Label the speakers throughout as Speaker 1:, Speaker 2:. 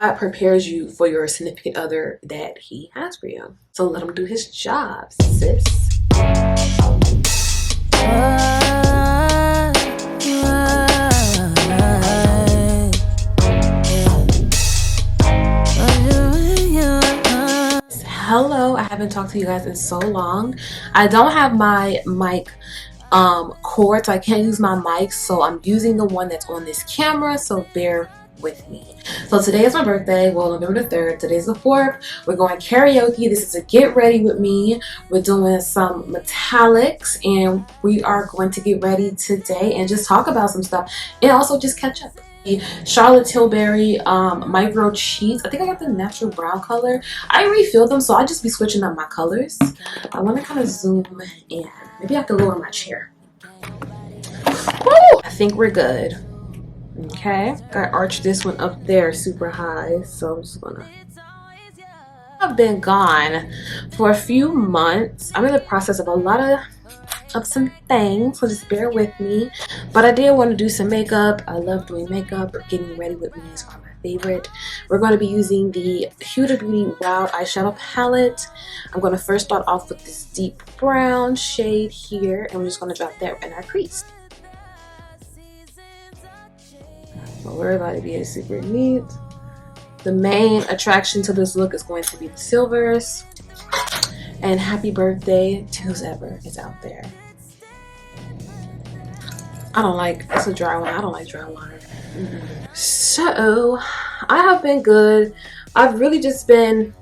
Speaker 1: God prepares you for your significant other that he has for you. So let him do his job, sis. Hello, I haven't talked to you guys in so long. I don't have my mic cord, so I can't use my mic, so I'm using the one that's on this camera, so bear with me. So today is my birthday, well, November the 3rd. Today's the 4th. We're going karaoke. This is a get ready with me. We're doing some metallics, and we are going to get ready today and just talk about some stuff and also just catch up. Charlotte Tilbury micro cheats. I think I got the natural brown color. I refilled them, so I'll just be switching up my colors. I want to kind of zoom in. Maybe I have to lower my chair. Woo! I think we're good. Okay, I arched this one up there super high, so I'm just gonna. I've been gone for a few months. I'm in the process of a lot of some things, so just bear with me. But I did want to do some makeup. I love doing makeup. Getting ready with me is one of my favorite. We're going to be using the Huda Beauty Wild eyeshadow palette. I'm going to first start off with this deep brown shade here, and we're just going to drop that in our crease. But we're about to be super neat. The main attraction to this look is going to be the silvers. And happy birthday to whoever is out there. I don't like, it's a dry one. I don't like dry water. So, I have been good. I've really just been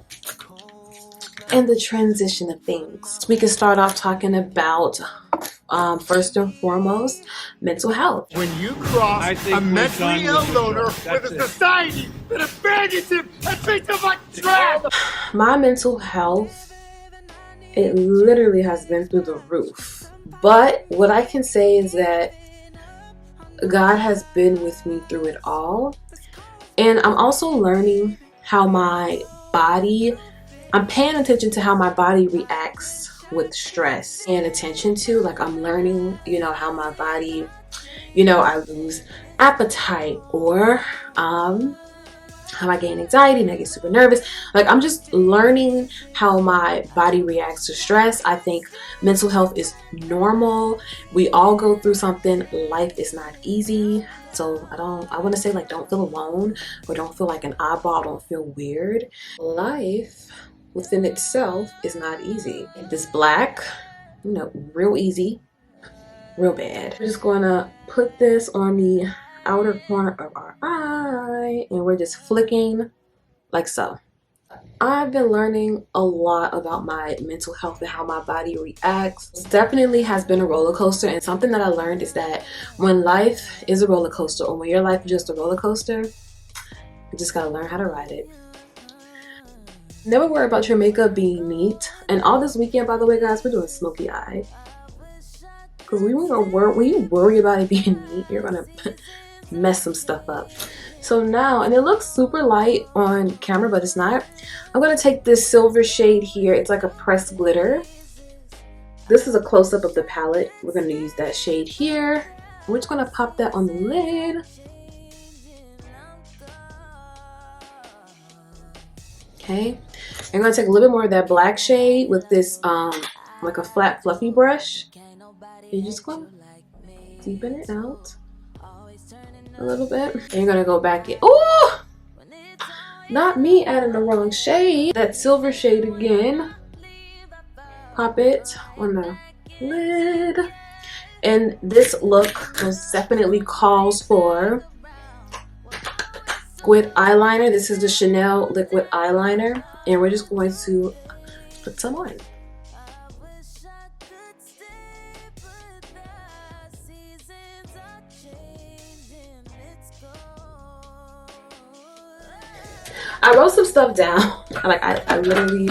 Speaker 1: in the transition of things. We can start off talking about first and foremost, mental health.
Speaker 2: When you cross a mentally ill loner with a society that abandons him and treats him like trash.
Speaker 1: My mental health, it literally has been through the roof. But what I can say is that God has been with me through it all. And I'm also learning how my body, I'm paying attention to how my body reacts with stress and attention to, like, I'm learning, you know, how my body, you know, I lose appetite, or how I gain anxiety and I get super nervous. Like, I'm just learning how my body reacts to stress. I think mental health is normal. We all go through something. Life is not easy. So I want to say, like, don't feel alone, or don't feel like an oddball, don't feel weird. Life within itself is not easy. This black, you know, real easy, real bad. We're just gonna put this on the outer corner of our eye, and we're just flicking like so. I've been learning a lot about my mental health and how my body reacts. It definitely has been a roller coaster, and something that I learned is that when life is a roller coaster, or when your life is just a roller coaster, you just gotta learn how to ride it. Never worry about your makeup being neat. And all this weekend, by the way, guys, we're doing smoky eye. Because when you worry about it being neat, you're gonna mess some stuff up. So now, and it looks super light on camera, but it's not. I'm gonna take this silver shade here. It's like a pressed glitter. This is a close-up of the palette. We're gonna use that shade here. We're just gonna pop that on the lid. Okay, I'm gonna take a little bit more of that black shade with this like a flat fluffy brush. You're just gonna deepen it out a little bit. And you're gonna go back in. Oh, not me adding the wrong shade. That silver shade again. Pop it on the lid. And this look most definitely calls for liquid eyeliner. This is the Chanel liquid eyeliner, and we're just going to put some on. I wrote some stuff down. Like, I literally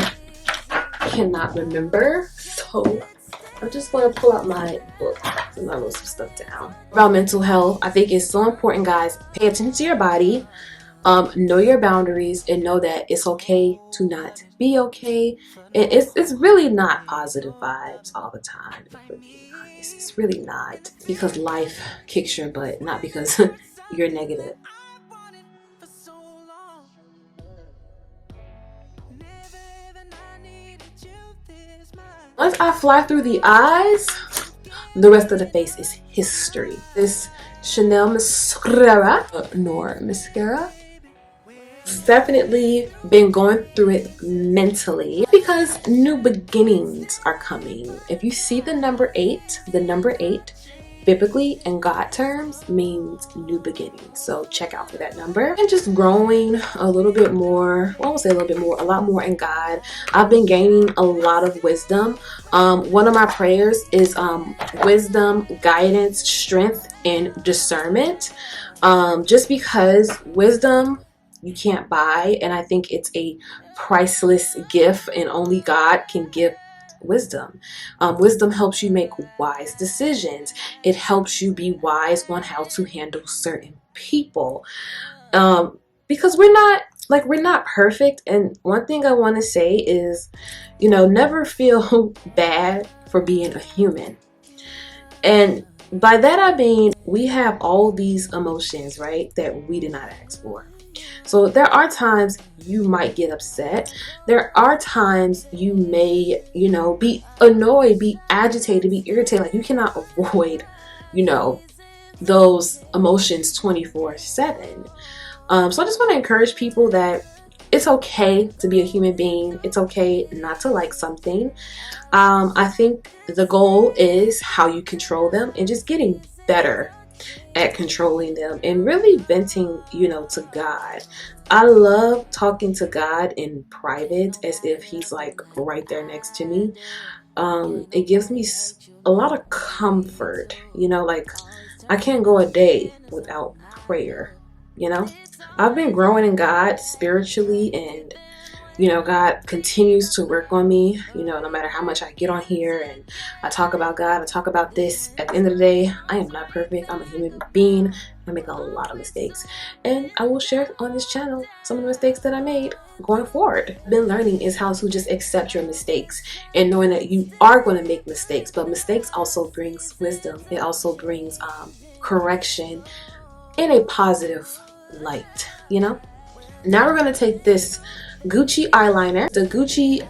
Speaker 1: cannot remember, so I'm just going to pull out my book and I wrote some stuff down. About mental health, I think it's so important, guys. Pay attention to your body. Know your boundaries, and know that it's okay to not be okay. And it's really not positive vibes all the time. If we're being honest, it's really not, because life kicks your butt, not because you're negative. once I fly through the eyes, the rest of the face is history. This Chanel mascara, Noir mascara, definitely been going through it mentally because new beginnings are coming. If you see the number 8, biblically in God terms means new beginnings, so check out for that number. And just growing a little bit more, well, I won't say a little bit more, a lot more in God. I've been gaining a lot of wisdom. One of my prayers is wisdom, guidance, strength, and discernment, just because wisdom you can't buy, and I think it's a priceless gift, and only God can give wisdom. Wisdom helps you make wise decisions. It helps you be wise on how to handle certain people, because we're not perfect. And one thing I want to say is, you know, never feel bad for being a human. And by that I mean we have all these emotions, right, that we did not ask for. So there are times you might get upset. There are times you may, you know, be annoyed, be agitated, be irritated. Like, you cannot avoid, you know, those emotions 24/7. So I just want to encourage people that it's okay to be a human being. It's okay not to like something. I think the goal is how you control them and just getting better at controlling them and really venting, you know, to God. I love talking to God in private as if he's like right there next to me. It gives me a lot of comfort, you know, like I can't go a day without prayer, you know. I've been growing in God spiritually, and you know, God continues to work on me. You know, no matter how much I get on here and I talk about God, I talk about this, at the end of the day, I am not perfect. I'm a human being. I make a lot of mistakes, and I will share on this channel some of the mistakes that I made going forward. Been learning is how to just accept your mistakes and knowing that you are going to make mistakes, but mistakes also brings wisdom. It also brings correction in a positive light, you know. Now we're going to take this Gucci eyeliner, the Gucci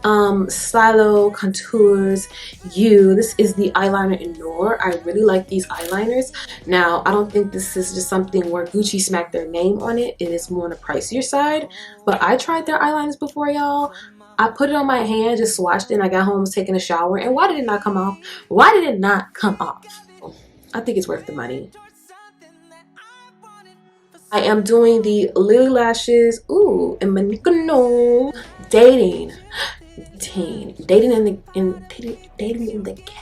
Speaker 1: Stylo Contours U. This is the eyeliner in Noir. I really like these eyeliners. Now, I don't think this is just something where Gucci smacked their name on it. It is more on the pricier side, but I tried their eyeliners before, y'all. I put it on my hand, just swatched it, and I got home, was taking a shower, and why did it not come off? Why did it not come off? I think it's worth the money. I am doing the Lilly lashes. Ooh, in Mykonos. Dating in the ghetto.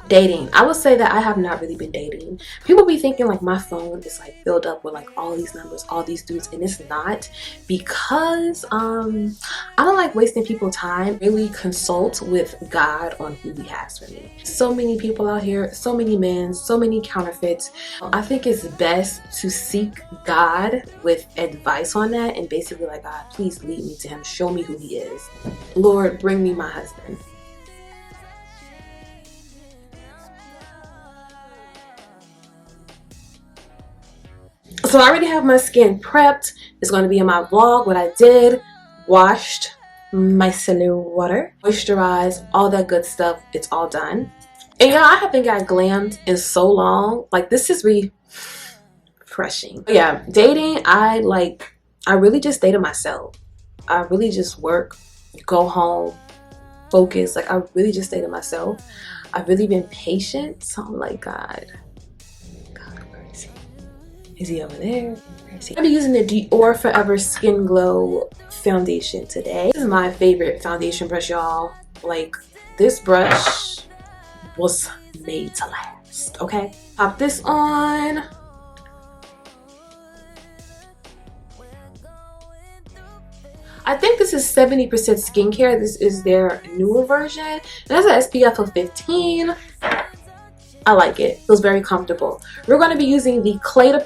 Speaker 1: Dating. I would say that I have not really been dating. People be thinking like my phone is like filled up with like all these numbers, all these dudes, and it's not, because I don't like wasting people's time. Really consult with God on who he has for me. So many people out here, so many men, so many counterfeits. I think it's best to seek God with advice on that and basically like, God, please lead me to him. Show me who he is. Lord, bring me my husband. So I already have my skin prepped. It's going to be in my vlog what I did. Washed, micellar water, moisturized, all that good stuff. It's all done. And y'all, I haven't got glammed in so long. Like, this is refreshing. Yeah, dating, I really just dated myself. I really just work, go home, focus. Like, I really just dated myself. I've really been patient. So I'm like, God, where is he? Is he over there? Where is he? I'm using the Dior Forever Skin Glow foundation today. This is my favorite foundation brush, y'all. Like, this brush was made to last, okay? Pop this on. I think this is 70% skincare. This is their newer version. It has an SPF of 15. I like it. Feels very comfortable. We're going to be using the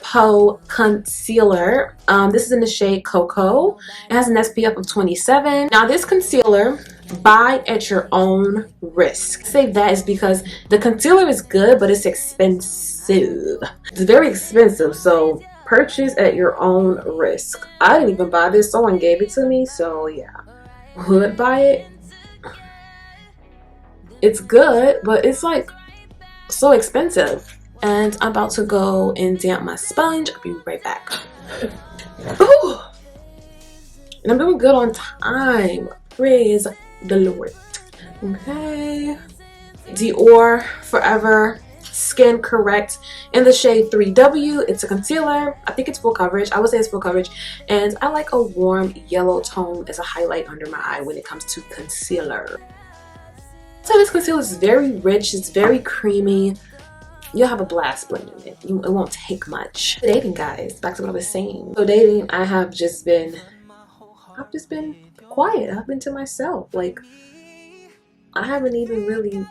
Speaker 1: Peau concealer. This is in the shade Cocoa. It has an SPF of 27. Now, this concealer, buy at your own risk. I say that is because the concealer is good, but it's expensive. It's very expensive, so purchase at your own risk. I didn't even buy this. Someone gave it to me, so yeah. Would buy it? It's good, but it's like so expensive. And I'm about to go and damp my sponge. I'll be right back. Ooh. And I'm doing good on time. Praise the Lord. Okay. Dior Forever Skin Correct in the shade 3W. It's a concealer. I think it's full coverage. I would say it's full coverage. And I like a warm yellow tone as a highlight under my eye when it comes to concealer. So this concealer is very rich. It's very creamy. You'll have a blast blending it. It won't take much. Dating, guys. Back to what I was saying. So dating, I've just been quiet. I've been to myself. Like, I haven't even really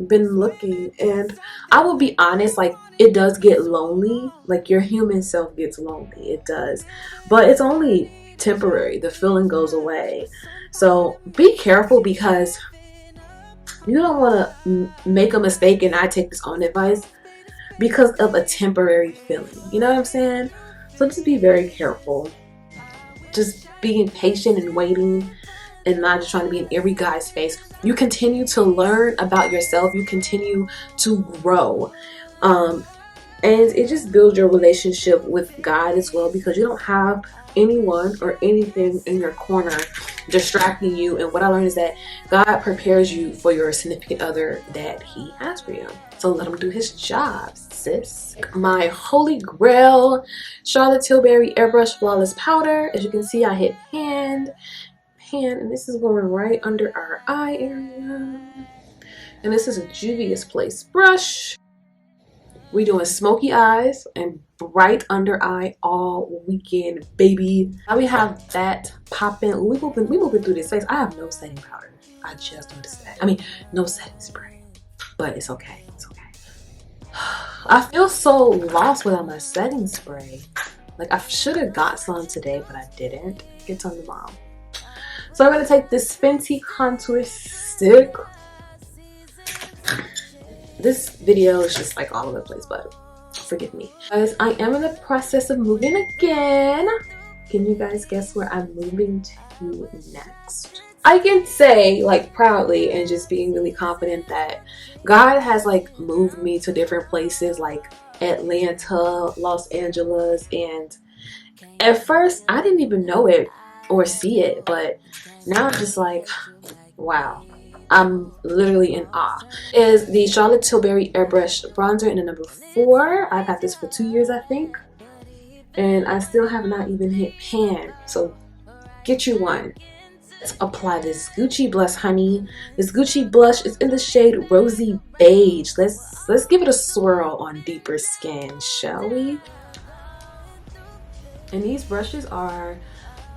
Speaker 1: been looking, and I will be honest, like, it does get lonely. Like, your human self gets lonely. It does, but it's only temporary. The feeling goes away. So be careful, because you don't want to make a mistake, and I take this on advice, because of a temporary feeling. You know what I'm saying? So just be very careful. Just being patient and waiting, and not just trying to be in every guy's face. You continue to learn about yourself. You continue to grow. And it just builds your relationship with God as well, because you don't have anyone or anything in your corner distracting you. And what I learned is that God prepares you for your significant other that He has for you. So let Him do His job, sis. My holy grail, Charlotte Tilbury Airbrush Flawless Powder. As you can see, I hit hand, and this is going right under our eye area. And this is a Juvia's Place brush. We doing smoky eyes and bright under eye all weekend, baby. Now we have that popping. We moving through this face. I have no setting powder. I just noticed that. I mean, no setting spray, but it's okay. It's okay. I feel so lost without my setting spray. Like, I should have got some today, but I didn't. Get some tomorrow. So I'm gonna take this Fenty contour stick. This video is just like all over the place, but forgive me. Guys, I am in the process of moving again. Can you guys guess where I'm moving to next? I can say, like, proudly and just being really confident that God has, like, moved me to different places, like Atlanta, Los Angeles, and at first I didn't even know it or see it, but now I'm just like, wow. I'm literally in awe. Is the Charlotte Tilbury Airbrush Bronzer in the number 4. I've had this for 2 years, I think. And I still have not even hit pan. So get you one. Let's apply this Gucci blush, honey. This Gucci blush is in the shade Rosy Beige. Let's give it a swirl on deeper skin, shall we? And these brushes are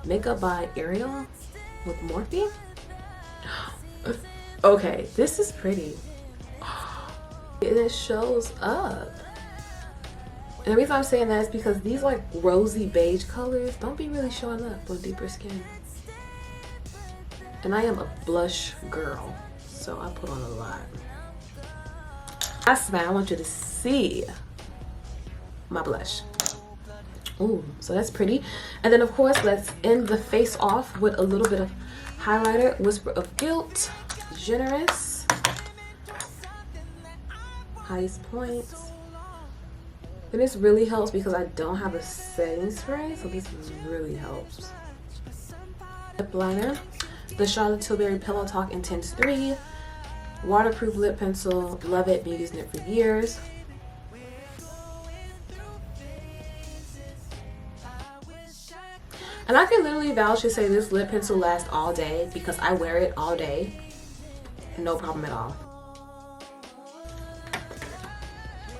Speaker 1: Makeup by Ariel with Morphe. Okay, this is pretty. And it shows up. And the reason I'm saying that is because these like rosy beige colors don't be really showing up on deeper skin. And I am a blush girl, so I put on a lot. Last time I want you to see my blush. Ooh, so that's pretty. And then of course, let's end the face off with a little bit of highlighter. Whisper of Guilt. Generous. Highest points. And this really helps because I don't have a setting spray, so this really helps. Lip liner. The Charlotte Tilbury Pillow Talk Intense 3. Waterproof lip pencil. Love it. Been using it for years. And I can literally vouch to say this lip pencil lasts all day because I wear it all day. No problem at all.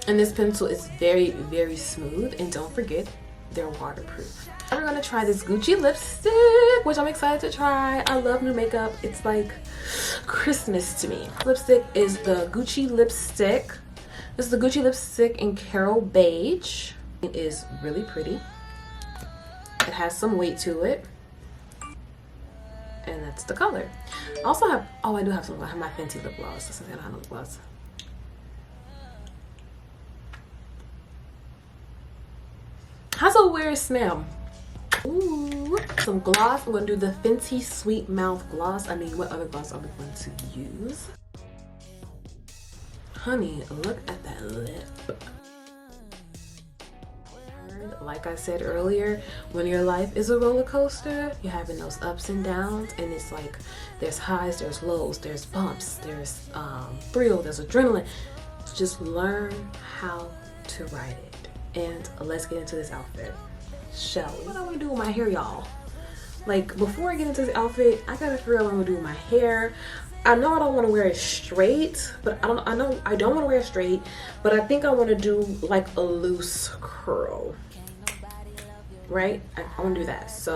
Speaker 1: And this pencil is very, very smooth. And don't forget, they're waterproof. I'm gonna try this Gucci lipstick, which I'm excited to try. I love new makeup. It's like Christmas to me. Lipstick is the Gucci lipstick. This is the Gucci lipstick in Carol Beige. It is really pretty. It has some weight to it. And that's the color. I also have, oh, I do have some, I have my Fenty lip gloss. This is a lip gloss. Has a weird smell. Ooh, some gloss. I'm gonna do the Fenty Sweet Mouth gloss. I mean, what other gloss are we going to use? Honey, look at that lip. Like I said earlier, when your life is a roller coaster, you're having those ups and downs, and it's like there's highs, there's lows, there's bumps, there's thrill, there's adrenaline. Just learn how to ride it. And let's get into this outfit, shall we? What I want to do with my hair, y'all? Like, before I get into this outfit, I gotta figure out what I'm gonna do with my hair. I know I don't want to wear it straight, but I don't want to wear it straight, but I think I want to do like a loose curl. Right? I want to do that. So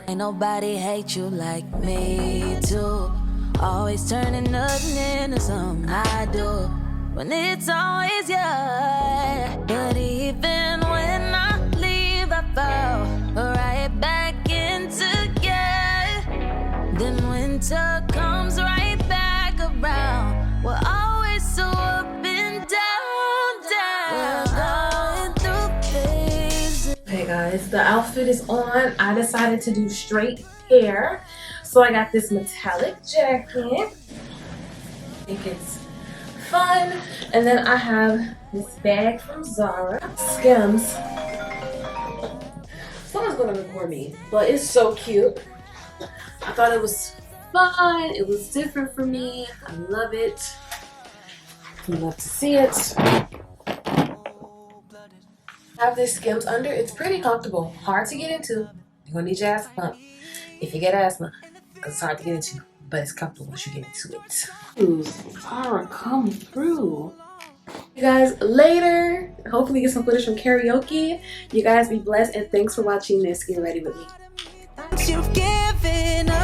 Speaker 3: ain't nobody hate you like me too. Always turning nothing into something I do. When it's always you. But even when I leave, I fall right back into you. Then winter comes right back around. We're always so up and down, down. We're going through phases.
Speaker 1: Okay guys, the outfit is on. I decided to do straight hair. So I got this metallic jacket. I think it's fun. And then I have this bag from ZARA. Skims. Someone's gonna record me, but it's so cute. I thought it was fun. It was different for me. I love it. I love to see it. Have this Skims under. It's pretty comfortable. Hard to get into. You're gonna need your asthma pump if you get asthma, because it's hard to get into, but it's comfortable once you get into it. Ooh, ZARA come through. You guys, later. Hopefully get some footage from karaoke. You guys be blessed, and thanks for watching this. Get ready with me.
Speaker 3: You've given up.